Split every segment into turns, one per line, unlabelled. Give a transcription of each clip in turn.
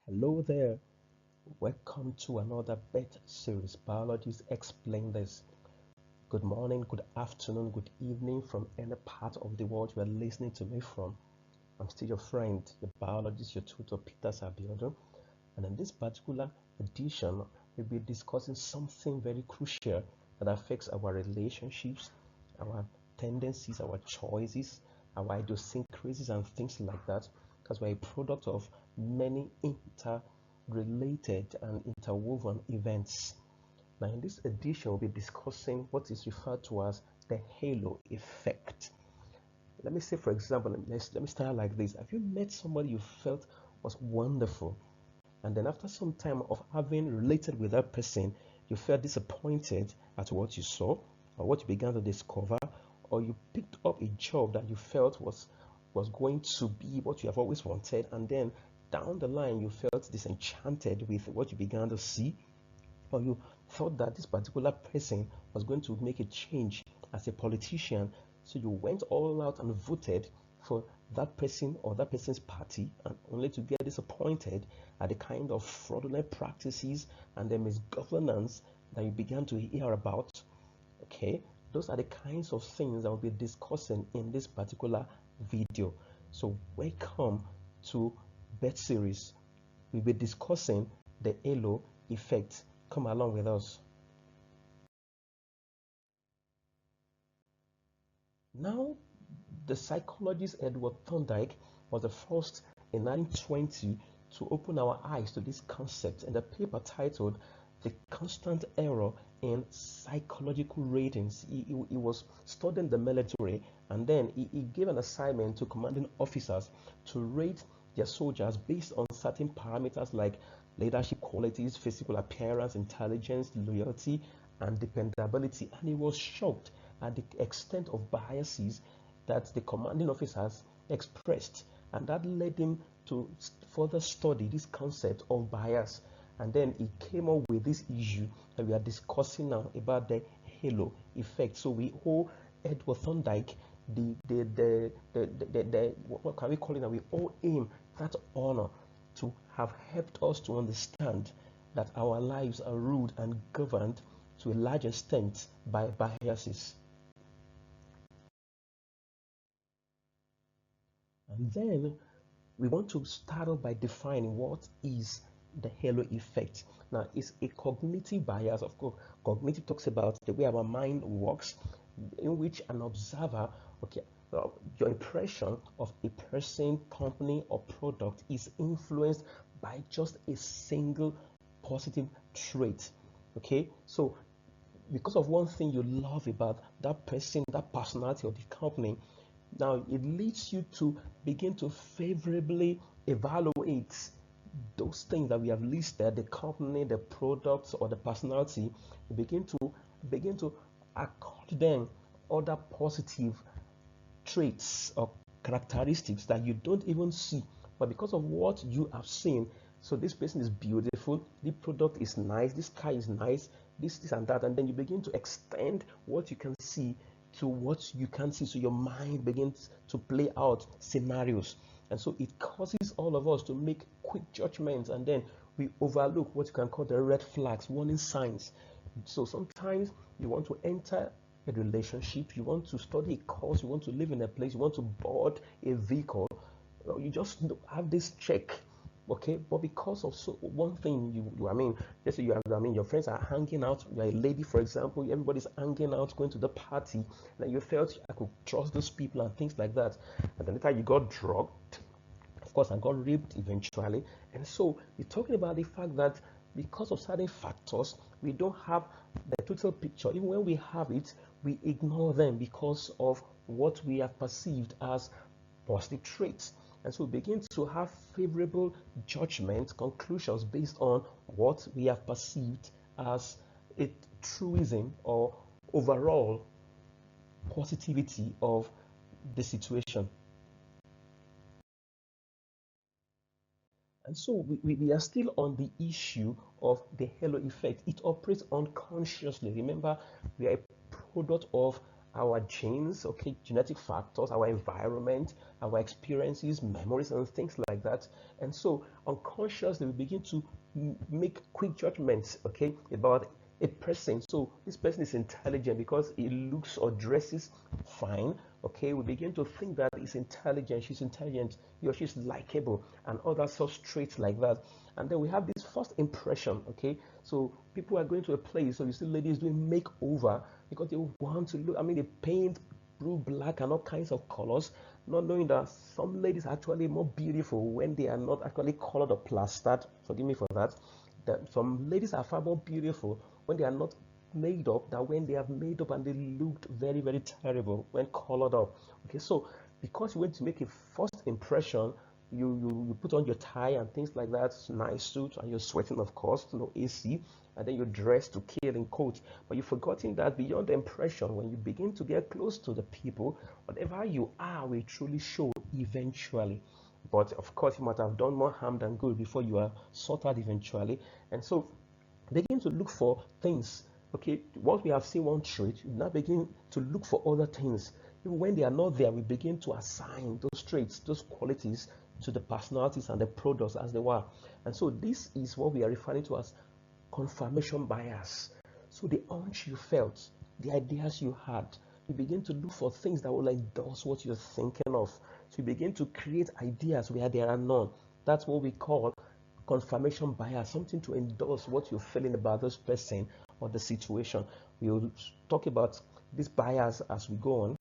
Hello there, welcome to another BET series, Biologists Explain This. Good morning, good afternoon, good evening from any part of the world you are listening to me from. I'm still your friend, your biologist, your tutor, Peter Sabiodun. And in this particular edition, we'll be discussing something very crucial that affects our relationships, our tendencies, our choices, our idiosyncrasies, and things like that, because we're a product of many interrelated and interwoven events. Now, in this edition, we'll be discussing what is referred to as the halo effect. Let me say, for example, let me start like this. Have you met somebody you felt was wonderful, and then after some time of having related with that person, you felt disappointed at what you saw or what you began to discover, or you picked up a job that you felt was going to be what you have always wanted, and then down the line you felt disenchanted with what you began to see, or you thought that this particular person was going to make a change as a politician, so you went all out and voted for that person or that person's party, and only to get disappointed at the kind of fraudulent practices and the misgovernance that you began to hear about. Okay, those are the kinds of things that we'll be discussing in this particular video. So welcome to BET series. We'll be discussing the halo effect. Come along with us. Now, the psychologist Edward Thorndike was the first in 1920 to open our eyes to this concept in the paper titled The Constant Error in Psychological Ratings. He was studying the military, and then he gave an assignment to commanding officers to rate their soldiers based on certain parameters like leadership qualities, physical appearance, intelligence, loyalty, and dependability. And he was shocked at the extent of biases that the commanding officers expressed, and that led him to further study this concept of bias. And then he came up with this issue that we are discussing now about the halo effect. So we owe Edward Thorndike what can we call it now? We owe him that honor to have helped us to understand that our lives are ruled and governed to a large extent by biases. And then we want to start off by defining what is the halo effect. Now, it's a cognitive bias. Of course, cognitive talks about the way our mind works, in which an observer, okay, your impression of a person, company, or product is influenced by just a single positive trait. Okay, so because of one thing you love about that person, that personality, or the company, now it leads you to begin to favorably evaluate those things that we have listed, the company, the products, or the personality. You begin to accord them other positive traits or characteristics that you don't even see, but because of what you have seen. So this person is beautiful, the product is nice, this car is nice, this and that, and then you begin to extend what you can see to what you can't see. So your mind begins to play out scenarios, and so it causes all of us to make quick judgments, and then we overlook what you can call the red flags, warning signs. So sometimes you want to enter a relationship, you want to study a course, you want to live in a place, you want to board a vehicle, you just have this check, okay, but because of one thing, I mean, let's say your friends are hanging out, you're a lady, for example, everybody's hanging out, going to the party, and you felt I could trust those people and things like that, and then later you got drugged, of course, I got raped eventually. And so we're talking about the fact that because of certain factors, we don't have the total picture. Even when we have it, we ignore them because of what we have perceived as positive traits. And so we begin to have favorable judgment, conclusions based on what we have perceived as a truism or overall positivity of the situation. And so we are still on the issue of the halo effect. It operates unconsciously. Remember, we are a product of our genes, okay, genetic factors, our environment, our experiences, memories, and things like that. And so unconsciously, we begin to make quick judgments, okay, about a person. So this person is intelligent because he looks or dresses fine. Okay, we begin to think that he's intelligent, she's intelligent, he or she's likable, and other such traits like that. And then we have this first impression. Okay, so people are going to a place, so you see ladies doing makeover because they want to look. I mean, they paint blue, black, and all kinds of colors, not knowing that some ladies are actually more beautiful when they are not actually colored or plastered. Forgive me for that. That some ladies are far more beautiful when they are not made up than when they have made up and they looked very, very terrible when colored up. Okay, so because you want to make a first impression, you put on your tie and things like that, nice suit, and you're sweating, of course, no AC, and then you dress to kill in coat. But you've forgotten that beyond the impression, when you begin to get close to the people, whatever you are will truly show eventually. But of course, you might have done more harm than good before you are sorted eventually. And so begin to look for things. Okay, once we have seen one trait, we now begin to look for other things. Even when they are not there, we begin to assign those traits, those qualities to the personalities and the products as they were. And so this is what we are referring to as confirmation bias. So the hunch you felt, the ideas you had, you begin to look for things that will endorse what you're thinking of. So you begin to create ideas where there are none. That's what we call confirmation bias, something to endorse what you're feeling about this person or the situation. We'll talk about this bias as we go on.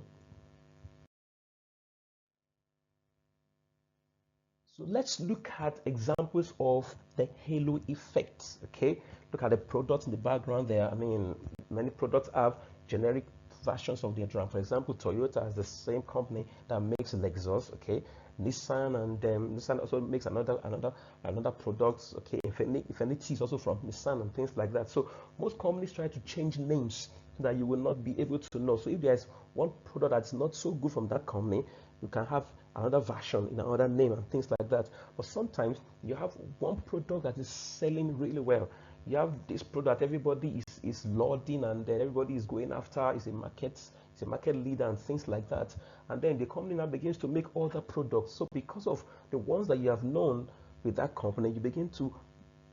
So let's look at examples of the halo effect. Okay, look at the products in the background there. I mean, many products have generic versions of their brand. For example, Toyota is the same company that makes Lexus. Okay, Nissan, and Nissan also makes another product. Okay, Infiniti is also from Nissan and things like that. So most companies try to change names so that you will not be able to know. So if there's one product that's not so good from that company, you can have another version in another name and things like that. But sometimes you have one product that is selling really well. You have this product everybody is lauding, and then everybody is going after. It's a market leader and things like that. And then the company now begins to make other products. So because of the ones that you have known with that company, you begin to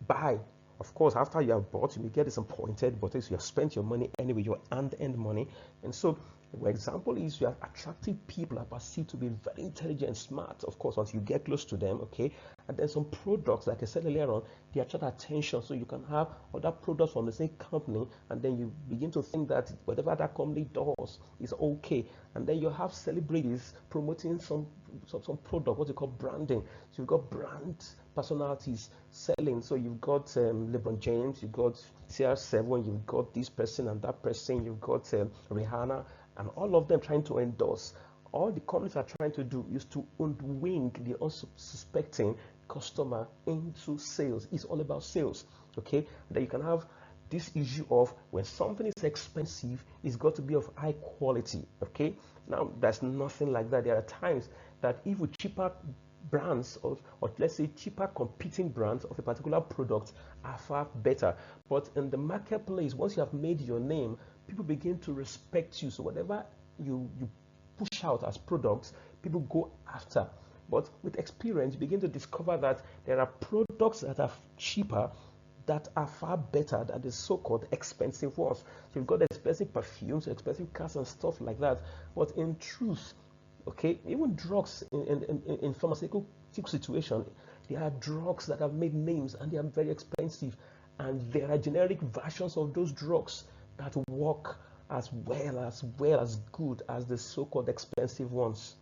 buy. Of course, after you have bought, you may get disappointed, but you have spent your money anyway, your hand-earned money. And so, for example, is you have attractive people are perceived to be very intelligent, smart, of course, once you get close to them, okay? And then some products, like I said earlier on, they attract attention. So you can have other products from the same company, and then you begin to think that whatever that company does is okay. And then you have celebrities promoting some product, what you call branding. So you've got brand personalities selling. So you've got LeBron James, you've got CR7, you've got this person and that person, you've got Rihanna, and all of them trying to endorse. All the companies are trying to do is to unwing the unsuspecting customer into sales. It's all about sales. Okay, then you can have this issue of when something is expensive, it's got to be of high quality. Okay, now there's nothing like that. There are times that if with cheaper brands or let's say cheaper competing brands of a particular product are far better, but in the marketplace, once you have made your name, people begin to respect you. So whatever you push out as products, people go after. But with experience, you begin to discover that there are products that are cheaper that are far better than the so-called expensive ones. So you've got expensive perfumes, expensive cars and stuff like that. But in truth, okay, even drugs in pharmaceutical situation, there are drugs that have made names and they are very expensive. And there are generic versions of those drugs that work as good as the so-called expensive ones.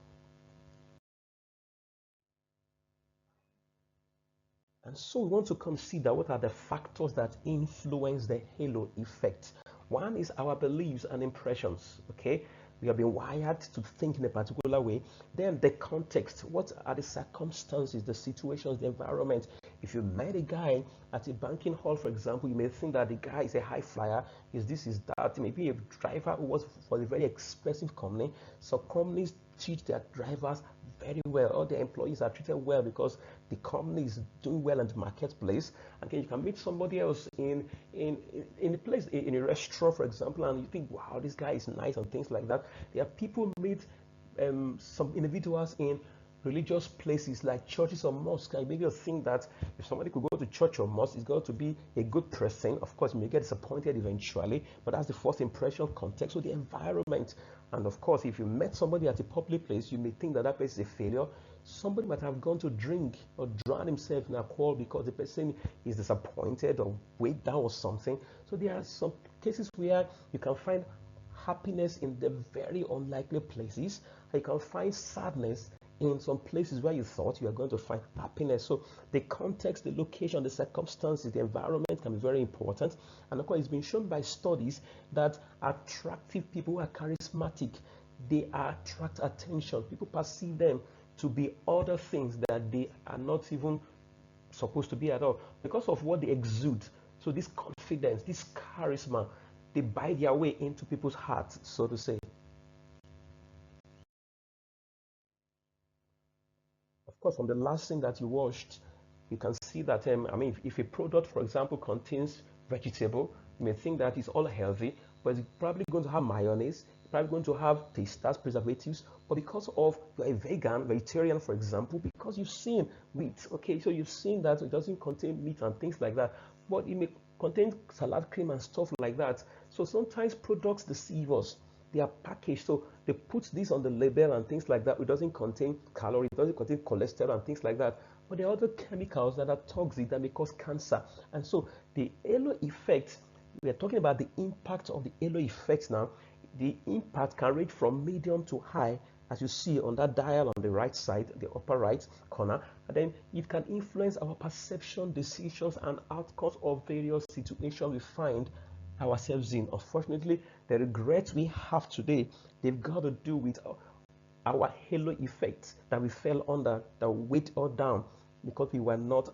And so we want to consider what are the factors that influence the halo effect. One is our beliefs and impressions. Okay, we have been wired to think in a particular way. Then the context. What are the circumstances, the situations, the environment? If you met a guy at a banking hall, for example, you may think that the guy is a high flyer, is this, is that. Maybe a driver who was for a very expensive company. So companies treat their drivers very well. All the employees are treated well because the company is doing well in the marketplace. And then you can meet somebody else in a place, in a restaurant, for example, and you think, wow, this guy is nice and things like that. There are people meet some individuals in religious places like churches or mosques. I make you think that if somebody could go to church or mosque, it's going to be a good person. Of course, you may get disappointed eventually, but that's the first impression, context, so the environment. And of course, if you met somebody at a public place, you may think that that place is a failure. Somebody might have gone to drink or drown himself in alcohol because the person is disappointed or weighed down or something. So there are some cases where you can find happiness in the very unlikely places. You can find sadness in some places where you thought you are going to find happiness. So the context, the location, the circumstances, the environment can be very important. And of course, it's been shown by studies that attractive people who are charismatic, they attract attention. People perceive them to be other things that they are not even supposed to be at all because of what they exude. So this confidence, this charisma, they buy their way into people's hearts, so to say. Of course, from the last thing that you watched, you can see that, if a product, for example, contains vegetable, you may think that it's all healthy, but it's probably going to have mayonnaise, it's probably going to have tasters, preservatives, but because of you're a vegetarian, for example, because you've seen meat, okay, so you've seen that it doesn't contain meat and things like that, but it may contain salad cream and stuff like that. So sometimes products deceive us. They are packaged, so they put this on the label and things like that. It doesn't contain calories, it doesn't contain cholesterol and things like that. But there are other chemicals that are toxic that may cause cancer. And so the halo effect, we are talking about the impact of the halo effect now. The impact can range from medium to high, as you see on that dial on the right side, the upper right corner. And then it can influence our perception, decisions, and outcomes of various situations we find ourselves in. Unfortunately, the regrets we have today, they've got to do with our halo effect that we fell under, that weighed us down because we were not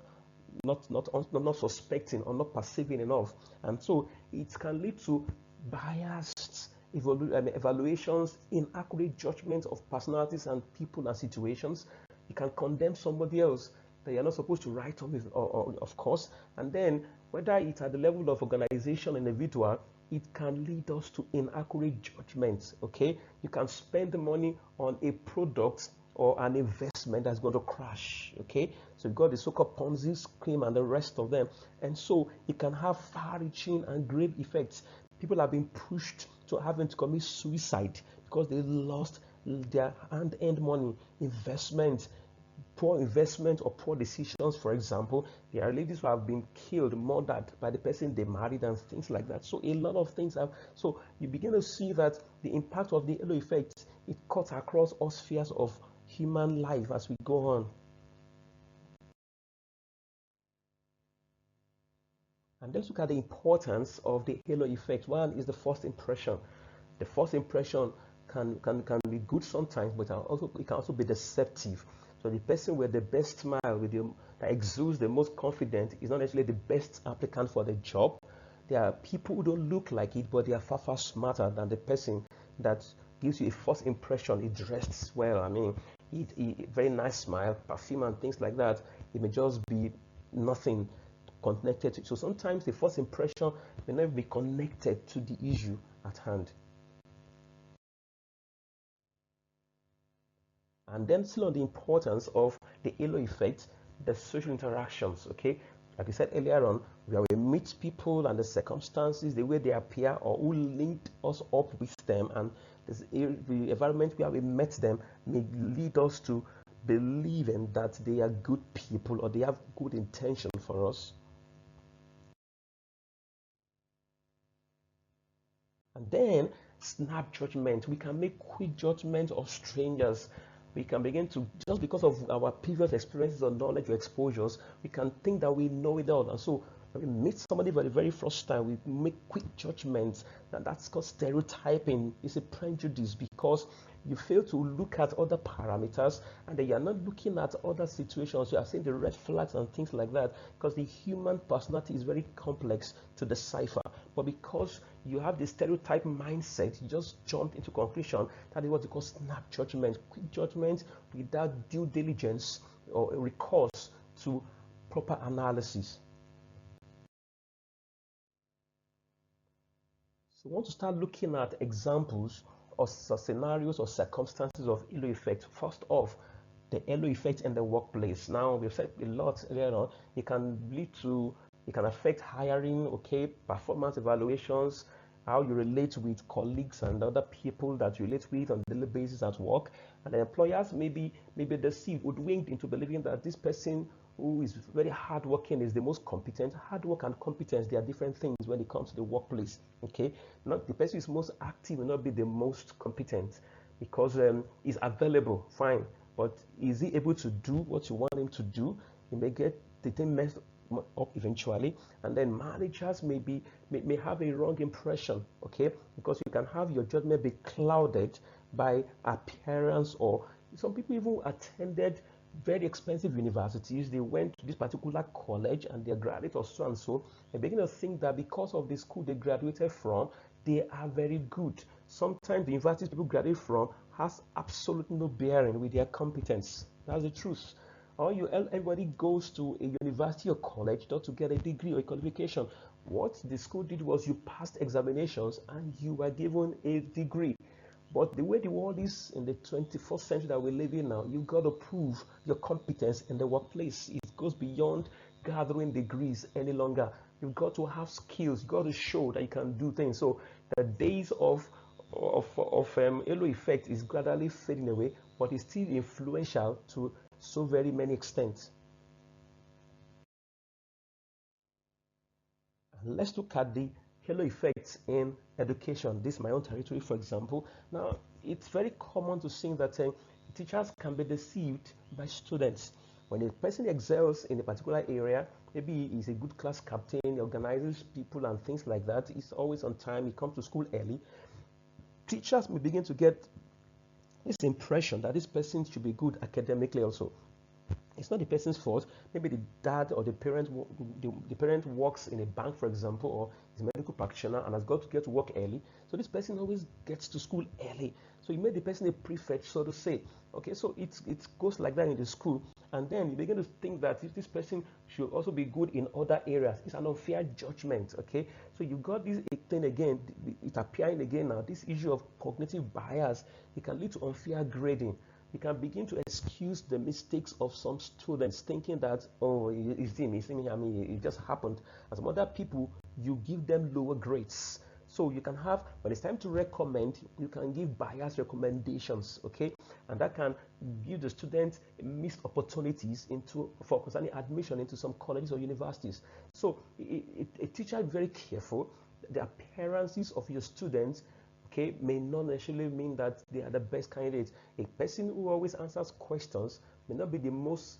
suspecting or not perceiving enough. And so it can lead to biased evaluations, inaccurate judgments of personalities and people and situations. You can condemn somebody else that you're not supposed to write off, of course. And then, whether it's at the level of organization, individual, it can lead us to inaccurate judgments. Okay, you can spend the money on a product or an investment that's going to crash. Okay, so you've got the so-called Ponzi scheme and the rest of them, and so it can have far-reaching and grave effects. People have been pushed to having to commit suicide because they lost their hand-earned money, investment, poor investment or poor decisions. For example, there are ladies who have been killed, murdered by the person they married and things like that. So a lot of things have, so you begin to see that the impact of the halo effect, it cuts across all spheres of human life as we go on. And let's look at the importance of the halo effect. One is the first impression. The first impression can be good sometimes, but it can also be deceptive. So the person with the best smile, that exudes the most confident, is not necessarily the best applicant for the job. There are people who don't look like it, but they are far, far smarter than the person that gives you a first impression. He dressed well. Very nice smile, perfume and things like that. It may just be nothing connected to. So sometimes the first impression may not be connected to the issue at hand. And then still on the importance of the halo effect, the social interactions, okay? Like I said earlier on, where we meet people and the circumstances, the way they appear, or who linked us up with them, and the environment where we met them may lead us to believing that they are good people or they have good intention for us. And then snap judgment. We can make quick judgment of strangers. We can begin to, just because of our previous experiences or knowledge or exposures, we can think that we know it all. And so when we meet somebody for the very first time, we make quick judgments. And that's called stereotyping. It's a prejudice because you fail to look at other parameters and then you're not looking at other situations. You are seeing the red flags and things like that because the human personality is very complex to decipher. but because you have the stereotype mindset, you just jumped into conclusion. That is what they call snap judgment, quick judgment without due diligence or recourse to proper analysis. So we want to start looking at examples or scenarios or circumstances of halo effect. First off, the halo effect in the workplace. Now, we've said a lot earlier on, it can lead to, it can affect hiring, okay, performance evaluations, how you relate with colleagues and other people that you relate with on a daily basis at work. And the employers maybe deceived, hoodwinked into believing that this person who is very hardworking is the most competent. Hard work and competence, they are different things when it comes to the workplace. Okay, not the person who is most active will not be the most competent because he's available, fine, but is he able to do what you want him to do? He may get the thing messed up eventually, and then managers may have a wrong impression, okay, because you can have your judgment be clouded by appearance, or some people even attended very expensive universities. They went to this particular college and they graduate or so and so. They begin to think that because of the school they graduated from, they are very good. Sometimes the universities people graduate from has absolutely no bearing with their competence. That's the truth. Or everybody goes to a university or college just to get a degree or a qualification. What the school did was you passed examinations and you were given a degree. But the way the world is in the 21st century that we live in now, you've got to prove your competence in the workplace. It goes beyond gathering degrees any longer. You've got to have skills. You've got to show that you can do things. So the days of halo effect is gradually fading away, but it's still influential to so very many extents. Let's look at the halo effects in education. This is my own territory, for example. Now, it's very common to see that teachers can be deceived by students. When a person excels in a particular area, maybe he's a good class captain, he organizes people and things like that, he's always on time, he comes to school early. Teachers may begin to get this impression that this person should be good academically also. It's not the person's fault. Maybe the dad or the parent works in a bank, for example, or is a medical practitioner and has got to get to work early. So this person always gets to school early. So you made the person a prefect, so to say. Okay, so it goes like that in the school. And then you begin to think that if this person should also be good in other areas. It's an unfair judgment, okay? So you got this thing again, it's appearing again now, this issue of cognitive bias. It can lead to unfair grading. You can begin to excuse the mistakes of some students, thinking that, oh, it's him, I mean, it just happened. And some other people, you give them lower grades. So you can have, when it's time to recommend, you can give biased recommendations, okay? And that can give the students missed opportunities for concerning admission into some colleges or universities. So a teacher is very careful. The appearances of your students, okay, may not necessarily mean that they are the best candidates. A person who always answers questions may not be the most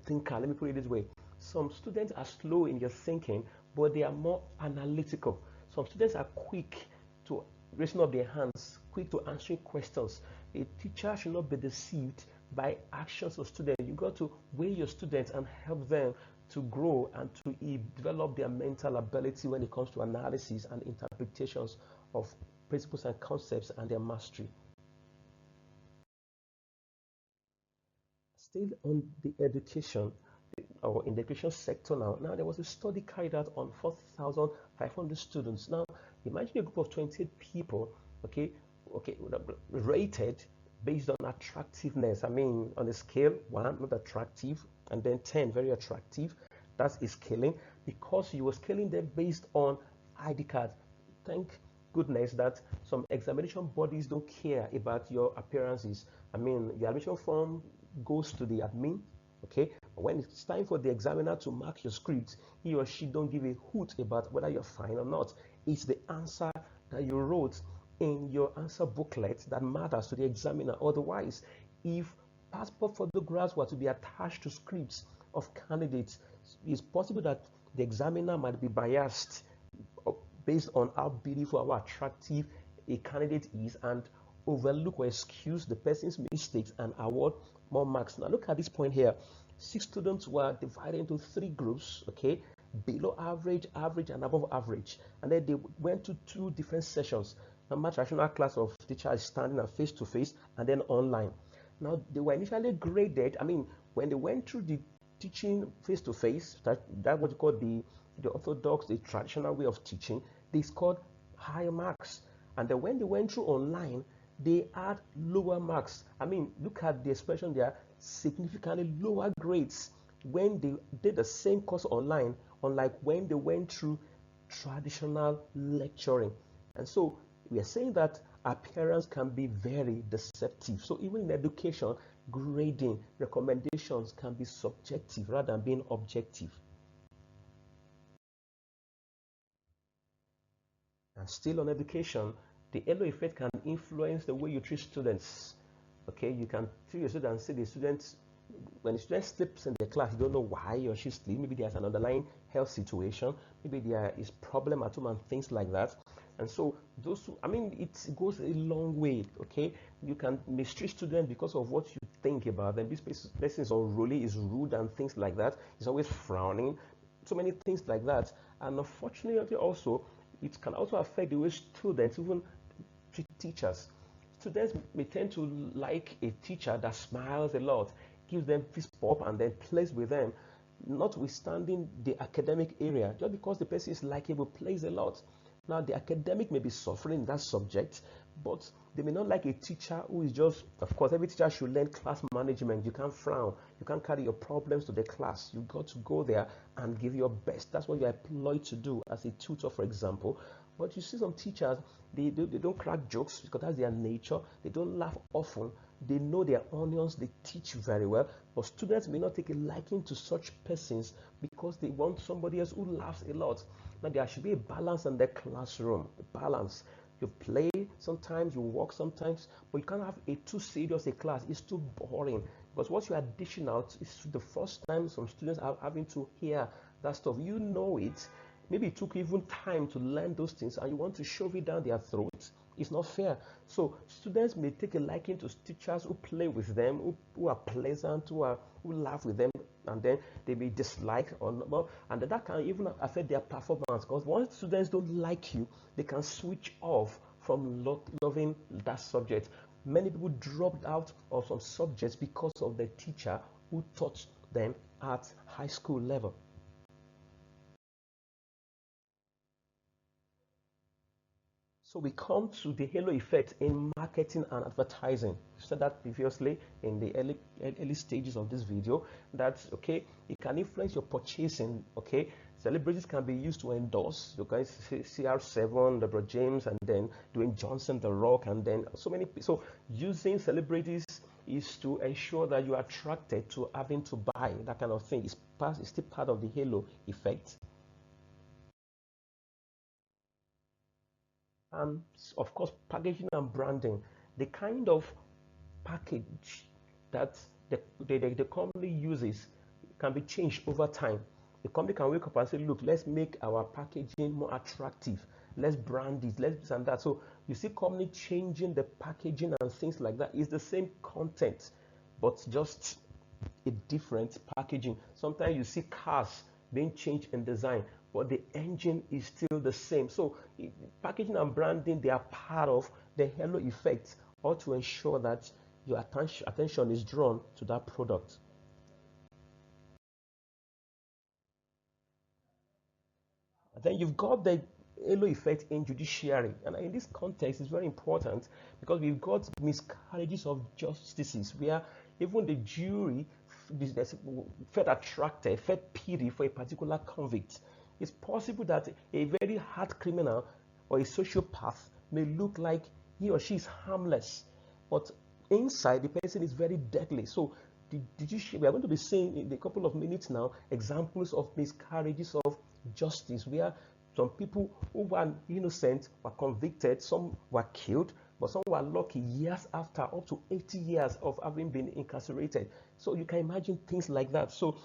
thinker. Let me put it this way. Some students are slow in your thinking, but they are more analytical. Some students are quick to raising up their hands, quick to answering questions. A teacher should not be deceived by actions of students. You got to weigh your students and help them to grow and to develop their mental ability when it comes to analysis and interpretations of principles and concepts and their mastery. Still on the education or in the education sector now. Now there was a study carried out on 4,500 students. Now imagine a group of 28 people, okay, rated based on attractiveness. I mean, on a scale 1, not attractive, and then 10, very attractive. That's a scaling because you were scaling them based on ID card. Thank goodness that some examination bodies don't care about your appearances. I mean, the admission form goes to the admin, okay? But when it's time for the examiner to mark your script, he or she don't give a hoot about whether you're fine or not. It's the answer that you wrote in your answer booklet that matters to the examiner. Otherwise, if passport photographs were to be attached to scripts of candidates, it's possible that the examiner might be biased based on how beautiful or how attractive a candidate is and overlook or excuse the person's mistakes and award more marks. Now look at this point here. 6 students were divided into 3 groups, okay? below average, average, and above average. And then they went to two different sessions. Number traditional class of teacher is standing and face to face, and then online. Now they were initially graded. I mean, when they went through the teaching face to face, that what you call the orthodox, the traditional way of teaching, they scored higher marks. And then when they went through online, they had lower marks. I mean, look at the expression there, significantly lower grades when they did the same course online, unlike when they went through traditional lecturing. And so we are saying that appearance can be very deceptive. So even in education, grading recommendations can be subjective rather than being objective. And still on education, the halo effect can influence the way you treat students. Okay, you can treat your students and see the students, when the student sleeps in the class, you don't know why or she sleeps. Maybe there's an underlying health situation, maybe there is problem at home and things like that. And so those, I mean, it goes a long way. Okay, you can mistreat students because of what you think about them. This person is unruly, is rude, and things like that. He's always frowning, so many things like that. And unfortunately, also it can also affect the way students even treat teachers. Students may tend to like a teacher that smiles a lot, gives them fist bump, and then plays with them, notwithstanding the academic area. Just because the person is likable, plays a lot. Now, the academic may be suffering in that subject, but they may not like a teacher who is just, of course, every teacher should learn class management. You can't frown. You can't carry your problems to the class. You've got to go there and give your best. That's what you're employed to do as a tutor, for example. But you see some teachers, they don't crack jokes because that's their nature. They don't laugh often. They know their onions. They teach very well. But students may not take a liking to such persons because they want somebody else who laughs a lot. Now, there should be a balance in the classroom. A balance. You play sometimes, you walk sometimes, but you can't have a too serious a class. It's too boring. Because what you are dishing out is the first time some students are having to hear that stuff. You know it. Maybe it took even time to learn those things, and you want to shove it down their throats. It's not fair. So students may take a liking to teachers who play with them, who are pleasant, who laugh with them, and then they may dislike or not, and that can even affect their performance. Because once students don't like you, they can switch off from loving that subject. Many people dropped out of some subjects because of the teacher who taught them at high school level. So we come to the halo effect in marketing and advertising. We said that previously in the early stages of this video. That's okay. It can influence your purchasing. Okay, celebrities can be used to endorse. You guys see CR7, LeBron James, and then Dwayne Johnson, The Rock, and then so many. So using celebrities is to ensure that you are attracted to having to buy that kind of thing. It's still part of the halo effect. And of course, packaging and branding, the kind of package that the company uses can be changed over time. The company can wake up and say, look, let's make our packaging more attractive. Let's brand it, let's this and that. So you see company changing the packaging and things like that. It's the same content, but just a different packaging. Sometimes you see cars being changed in design, but the engine is still the same. So packaging and branding, they are part of the halo effect, or to ensure that your attention is drawn to that product. And then you've got the halo effect in judiciary, and in this context it's very important because we've got miscarriages of justices where even the jury felt attracted, felt pity for a particular convict. It's possible that a very hard criminal or a sociopath may look like he or she is harmless, but inside the person is very deadly. So we are going to be seeing in a couple of minutes now examples of miscarriages of justice where some people who were innocent were convicted, some were killed, but some were lucky years after, up to 80 years of having been incarcerated. So you can imagine things like that. So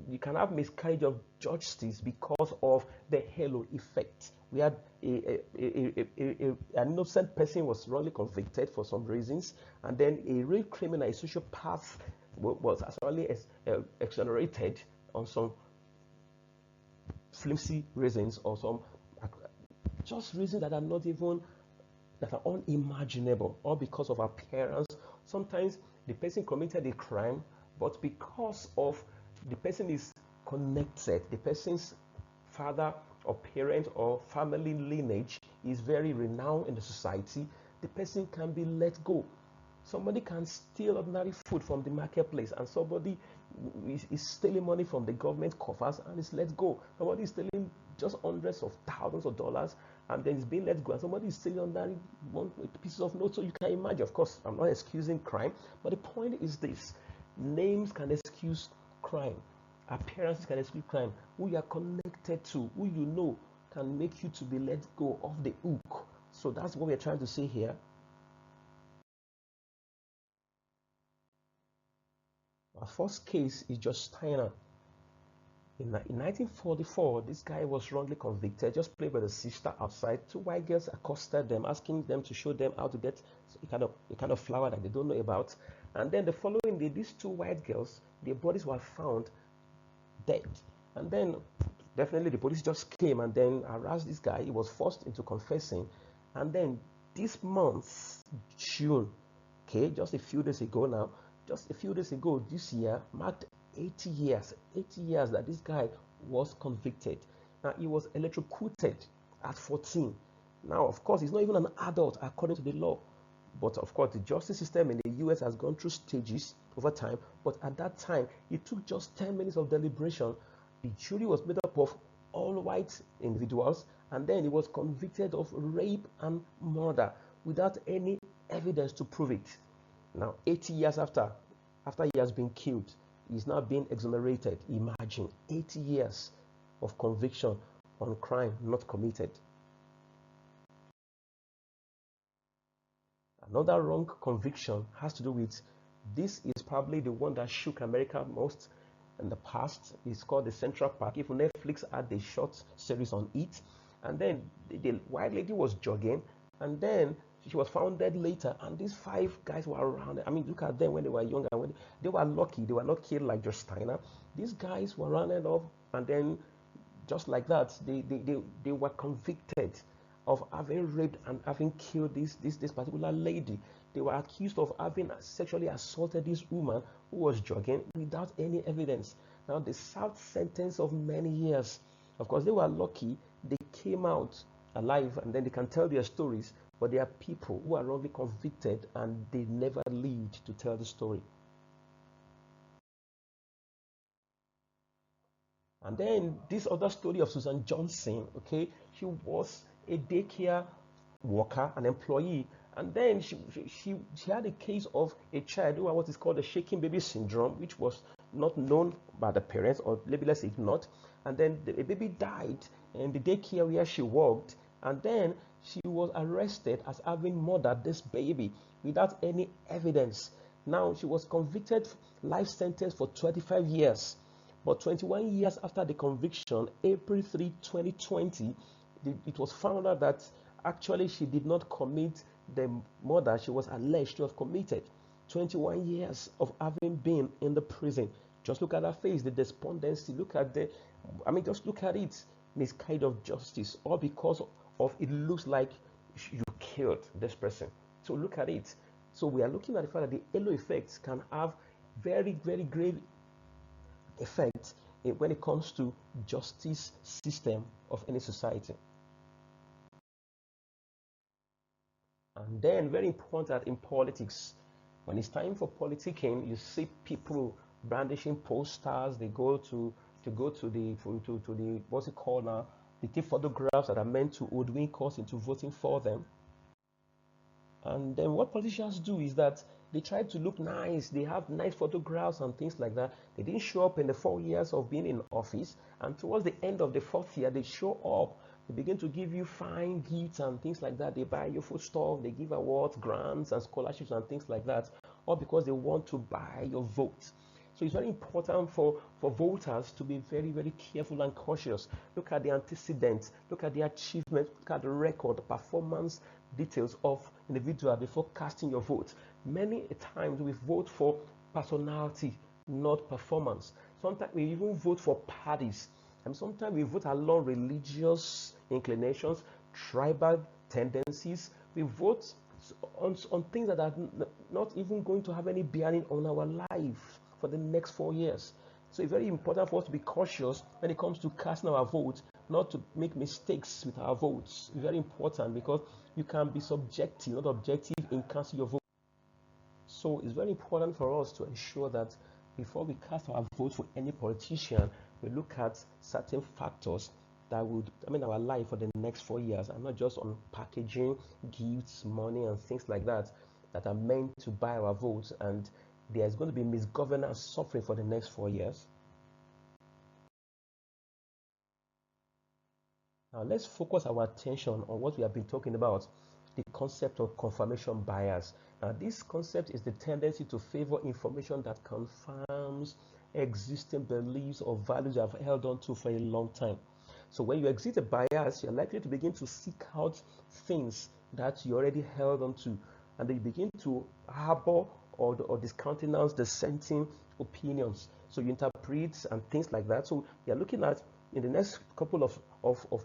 you can have miscarriage of justice because of the halo effect. We had an innocent person was wrongly convicted for some reasons, and then a real criminal, a sociopath, was actually exonerated on some flimsy reasons or some just reasons that are not even that are unimaginable, or because of appearance. Sometimes the person committed a crime, but because of the person is connected, the person's father or parent or family lineage is very renowned in the society, the person can be let go. Somebody can steal ordinary food from the marketplace, and somebody is stealing money from the government coffers and is let go. Somebody is stealing just hundreds of thousands of dollars and then is being let go. And somebody is stealing ordinary pieces of notes. So you can imagine, of course, I'm not excusing crime, but the point is this: names can excuse crime, appearances can excuse crime. Who you are connected to, who you know, can make you to be let go of the hook. So that's what we're trying to say here. Our first case is George Steiner. In 1944, this guy was wrongly convicted, just played by the sister outside. Two white girls accosted them, asking them to show them how to get a kind of flower that they don't know about. And then the following day, these two white girls, their bodies were found dead. And then definitely the police just came and then harassed this guy. He was forced into confessing. And then this month, June, okay, just a few days ago now, just a few days ago this year marked 80 years that this guy was convicted. Now, he was electrocuted at 14. Now, of course, he's not even an adult according to the law. But of course, the justice system in the US has gone through stages over time. But at that time, it took just 10 minutes of deliberation. The jury was made up of all white individuals, and then he was convicted of rape and murder without any evidence to prove it. Now, 80 years after he has been killed, he's now being exonerated. Imagine 80 years of conviction on crime not committed. Another wrong conviction has to do with, this is probably the one that shook America most in the past. It's called the Central Park. Even Netflix had a short series on it. And then the white lady was jogging, and then she was found dead later, and these 5 guys were around. I mean, look at them when they were younger. When they were lucky, they were not killed like George Steiner. These guys were rounded up, and then just like that, they were convicted of having raped and having killed this particular lady. They were accused of having sexually assaulted this woman who was jogging without any evidence. Now, they served sentence of many years. Of course, they were lucky. They came out alive, and then they can tell their stories. But there are people who are wrongly convicted and they never lived to tell the story. And then this other story of Susan Johnson, okay, she was a daycare worker, an employee, and then she had a case of a child who had what is called the shaking baby syndrome, which was not known by the parents, or maybe let's say ignored. And then the baby died in the daycare where she worked, and then she was arrested as having murdered this baby without any evidence. Now, she was convicted, life sentence for 25 years. But 21 years after the conviction, April 3, 2020, it was found out that actually she did not commit the murder she was alleged to have committed. 21 years of having been in the prison. Just look at her face, the despondency. Look at just look at it. Miscarriage of justice, all because of it looks like you killed this person. So look at it. So we are looking at the fact that the halo effects can have very, very great effects when it comes to justice system of any society. And then very important in politics, when it's time for politicking, you see people brandishing posters. They go to the what's it called now? They take photographs that are meant to hoodwink us into voting for them. And then what politicians do is that they try to look nice. They have nice photographs and things like that. They didn't show up in the 4 years of being in office. And towards the end of the 4th year, they show up. They begin to give you fine gifts and things like that. They buy your food stuff. They give awards, grants, and scholarships and things like that. All because they want to buy your vote. So it's very important for voters to be very, very careful and cautious. Look at the antecedents, look at the achievements, look at the record, the performance details of individual before casting your vote. Many times we vote for personality, not performance. Sometimes we even vote for parties. And sometimes we vote along religious inclinations, tribal tendencies. We vote on things that are not even going to have any bearing on our life for the next 4 years. So it's very important for us to be cautious when it comes to casting our vote, not to make mistakes with our votes. It's very important because you can be subjective, not objective in casting your vote. So it's very important for us to ensure that before we cast our vote for any politician, we look at certain factors that would determine our life for the next 4 years, and not just on packaging, gifts, money, and things like that that are meant to buy our votes. And there's going to be misgovernance suffering for the next 4 years. Now let's focus our attention on what we have been talking about, the concept of confirmation bias. Now this concept is the tendency to favor information that confirms existing beliefs or values you have held on to for a long time. So when you exhibit a bias, you're likely to begin to seek out things that you already held on to, and then you begin to harbor or discountenance dissenting opinions. So you interpret and things like that. So you're looking at, in the next couple of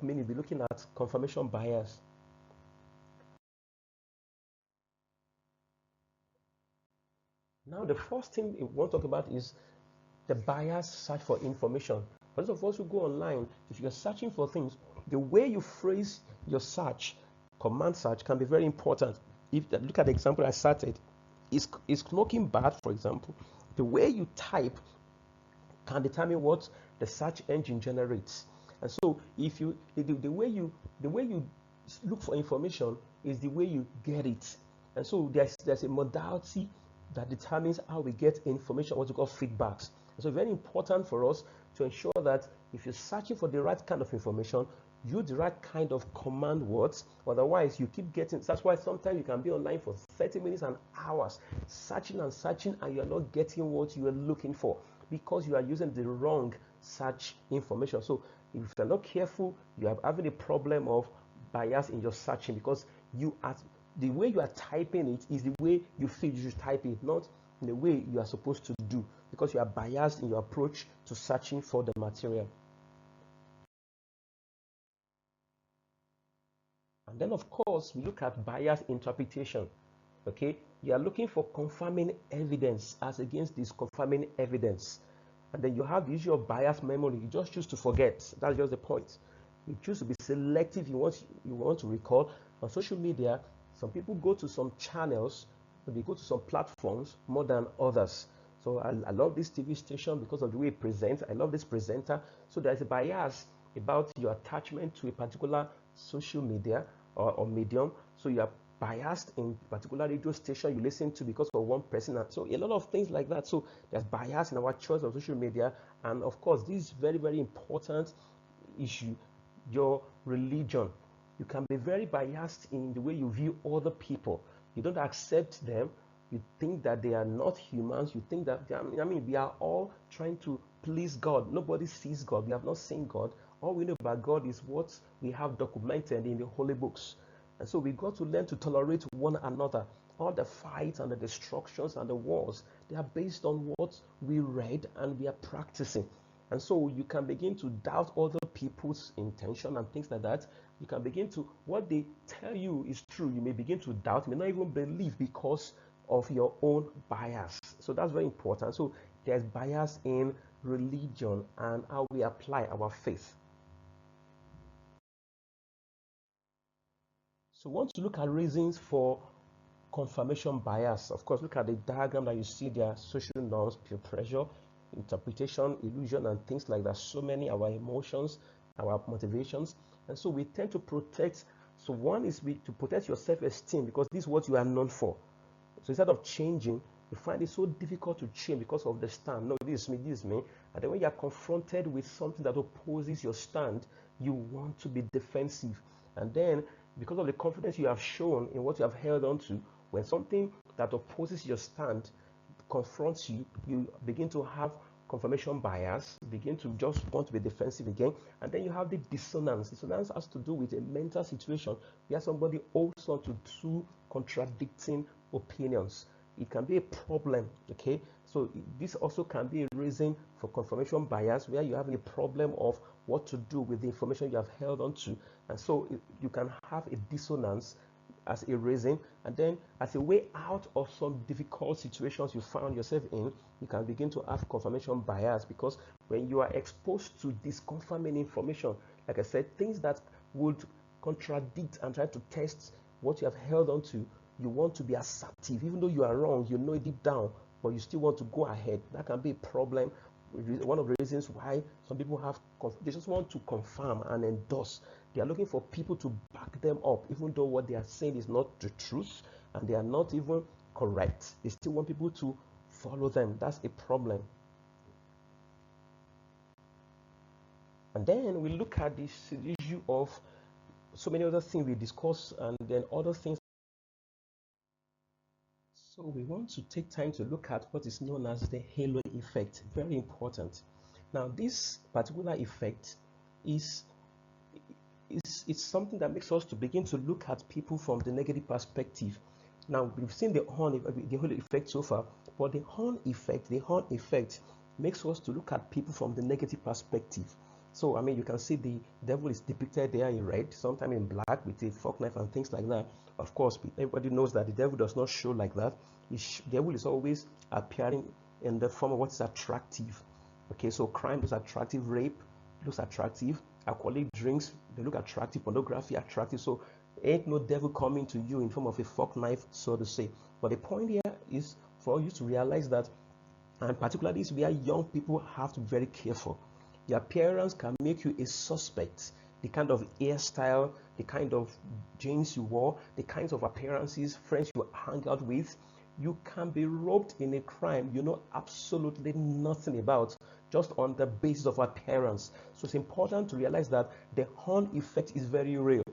minutes, we'll be looking at confirmation bias. Now, the first thing we want to talk about is the bias search for information. For those of us who go online, if you're searching for things, the way you phrase your search, command search, can be very important. If look at the example I cited, is smoking bad, for example? The way you type can determine what the search engine generates. And so, if you the way you look for information is the way you get it. And so there's a modality that determines how we get information, what we call feedbacks. And so, very important for us to ensure that if you're searching for the right kind of information, use the right kind of command words. Otherwise, you keep getting. That's why sometimes you can be online for 30 minutes and hours searching and searching, and you're not getting what you are looking for because you are using the wrong search information. So if you're not careful, you are having a problem of bias in your searching, because the way you are typing it is the way you feel you should type it, not in the way you are supposed to do, because you are biased in your approach to searching for the material. And then, of course, we look at bias interpretation. Okay, you are looking for confirming evidence as against disconfirming evidence. And then you have the issue of bias memory. You just choose to forget. That's just the point. You choose to be selective. You want to recall. On social media, some people go to some channels, they go to some platforms more than others. So I love this TV station because of the way it presents. I love this presenter. So there's a bias about your attachment to a particular social media or medium. So you are biased in particular radio station you listen to because of one person. And so a lot of things like that. So there's bias in our choice of social media. And of course, this is very, very important issue, your religion. You can be very biased in the way you view other people. You don't accept them. You think that they are not humans. You think that, we are all trying to please God. Nobody sees God. We have not seen God. All we know about God is what we have documented in the holy books. And so we got to learn to tolerate one another. All the fights and the destructions and the wars, they are based on what we read and we are practicing. And so you can begin to doubt other people's intention and things like that. You can begin to, what they tell you is true, you may begin to doubt, you may not even believe because of your own bias. So that's very important. So there's bias in religion and how we apply our faith. So we want to look at reasons for confirmation bias. Of course, look at the diagram that you see there: social norms, peer pressure, interpretation, illusion, and things like that. So many our emotions, our motivations. And so we tend to protect. So one is to protect your self-esteem, because this is what you are known for. So instead of changing, you find it so difficult to change because of the stand. No, this is me, this is me. And then when you are confronted with something that opposes your stand, you want to be defensive. And then, because of the confidence you have shown in what you have held on to, when something that opposes your stand confronts you, you begin to have confirmation bias, begin to just want to be defensive again, and then you have the dissonance. Dissonance has to do with a mental situation where somebody holds on to two contradicting opinions. It can be a problem, okay? So this also can be a reason for confirmation bias, where you have a problem of what to do with the information you have held on to. And so you can have a dissonance as a reason, and then as a way out of some difficult situations you found yourself in, you can begin to have confirmation bias, because when you are exposed to disconfirming information, like I said, things that would contradict and try to test what you have held on to, you want to be assertive, even though you are wrong, you know it deep down, but you still want to go ahead. That can be a problem. One of the reasons why some people have, they just want to confirm and endorse. They are looking for people to back them up, even though what they are saying is not the truth and they are not even correct. They still want people to follow them. That's a problem. And then we look at this issue of so many other things we discuss, and then other things. So we want to take time to look at what is known as the halo effect. Very important. Now, this particular effect is it's something that makes us to begin to look at people from the negative perspective. Now, we've seen the halo effect so far, but the horn effect makes us to look at people from the negative perspective. So, I mean, you can see the devil is depicted there in red, sometimes in black with a fork knife and things like that. Of course, everybody knows that the devil does not show like that. The devil is always appearing in the form of what is attractive. Okay, so crime is attractive, rape looks attractive, alcoholic drinks, they look attractive, pornography attractive. So ain't no devil coming to you in form of a fork knife, so to say. But the point here is for you to realize that, and particularly is where young people have to be very careful. The appearance can make you a suspect. The kind of hairstyle, the kind of jeans you wore, the kinds of appearances, friends you hang out with, you can be roped in a crime you know absolutely nothing about, just on the basis of appearance. So it's important to realize that the horn effect is very real.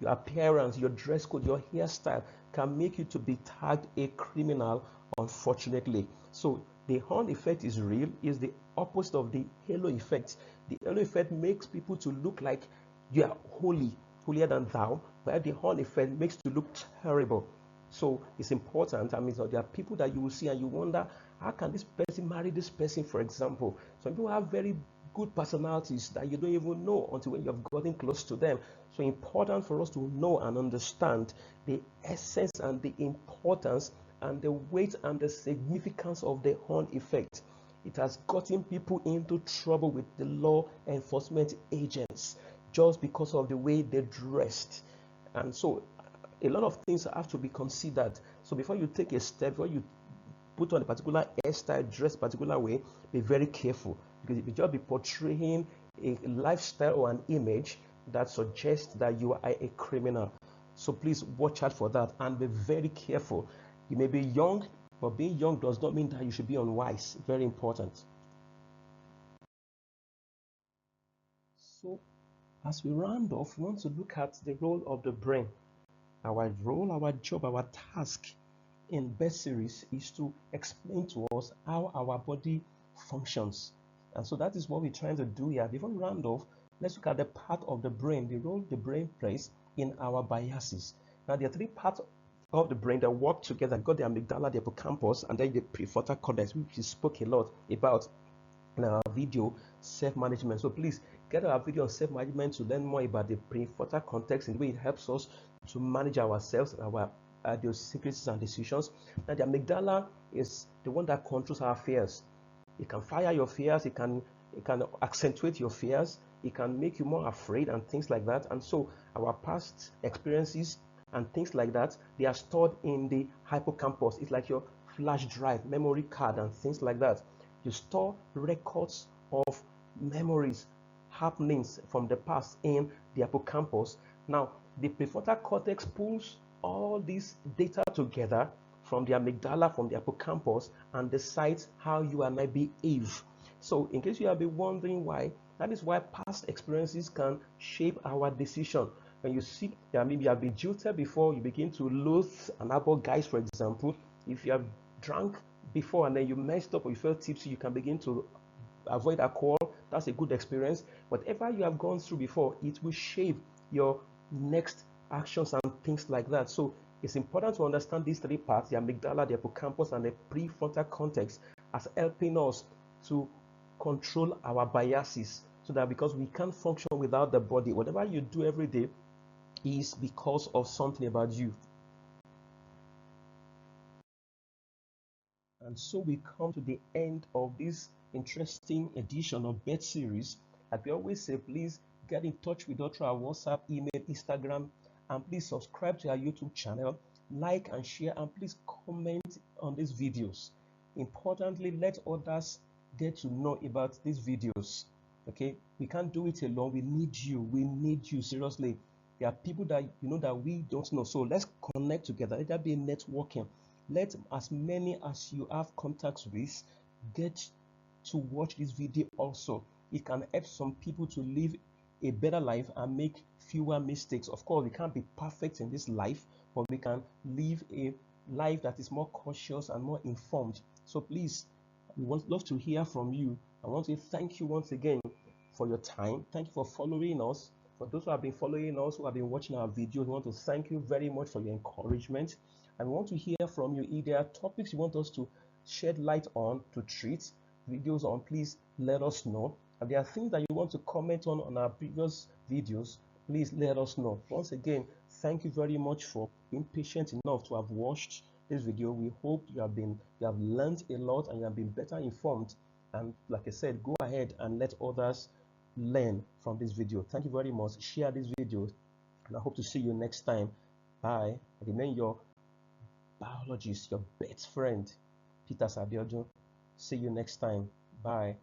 Your appearance, your dress code, your hairstyle can make you to be tagged a criminal, unfortunately. So the horn effect is real, is the opposite of the halo effect. The halo effect makes people to look like you are holy, holier than thou, while the horn effect makes you look terrible. So it's important. I mean, so there are people that you will see and you wonder, how can this person marry this person, for example? Some people have very good personalities that you don't even know until when you have gotten close to them. So important for us to know and understand the essence and the importance and the weight and the significance of the horn effect. It has gotten people into trouble with the law enforcement agents just because of the way they dressed. And so a lot of things have to be considered. So before you take a step, before you put on a particular hairstyle, dress a particular way, be very careful, because if you just be portraying a lifestyle or an image that suggests that you are a criminal. So please watch out for that and be very careful. You may be young, but being young does not mean that you should be unwise. Very important. So as we round off, we want to look at the role of the brain. Our role, our job, our task in best series is to explain to us how our body functions. And so that is what we're trying to do here. Before we round off, let's look at the part of the brain, the role the brain plays in our biases. Now, there are three parts of the brain that work together. You've got the amygdala, the hippocampus, and then the prefrontal cortex, which we spoke a lot about in our video, self-management. So please get our video on self-management to learn more about the prefrontal cortex and the way it helps us to manage ourselves, our idiosyncrasies and decisions. Now, the amygdala is the one that controls our fears. It can fire your fears, it can accentuate your fears, it can make you more afraid and things like that. And so our past experiences and things like that, they are stored in the hippocampus. It's like your flash drive, memory card and things like that. You store records of memories, happenings from the past in the hippocampus. Now, the prefrontal cortex pulls all this data together from the amygdala, from the hippocampus, and decides how you and I behave. So in case you have been wondering why, that is why past experiences can shape our decision. When you see, maybe you have been jilted before, you begin to loathe an alcohol, guys, for example. If you have drunk before and then you messed up or you felt tipsy, you can begin to avoid alcohol. That's a good experience. Whatever you have gone through before, it will shape your next actions and things like that. So it's important to understand these three parts, the amygdala, the hippocampus, and the prefrontal cortex, as helping us to control our biases, so that because we can't function without the body, whatever you do every day is because of something about you. And so we come to the end of this interesting edition of Bet Series. Like we always say, please get in touch with us through our WhatsApp, email, Instagram, and please subscribe to our YouTube channel, like and share, and please comment on these videos. Importantly, let others get to know about these videos. Okay, we can't do it alone. We need you. We need you seriously. There are people that that we don't know. So let's connect together. Let that be networking. Let as many as you have contacts with get to watch this video also. It can help some people to live a better life and make fewer mistakes. Of course, we can't be perfect in this life, but we can live a life that is more cautious and more informed. So please, we would love to hear from you. I want to thank you once again for your time. Thank you for following us. For those who have been following us, who have been watching our videos, we want to thank you very much for your encouragement. And we want to hear from you. If there are topics you want us to shed light on, to treat videos on, please let us know. If there are things that you want to comment on our previous videos, please let us know. Once again, thank you very much for being patient enough to have watched this video. We hope you have learned a lot and you have been better informed. And like I said, go ahead and let others learn from this video. Thank you very much. Share this video, and I hope to see you next time. Bye. Remain your biologist, your best friend, Peter Sabiodun. See you next time. Bye.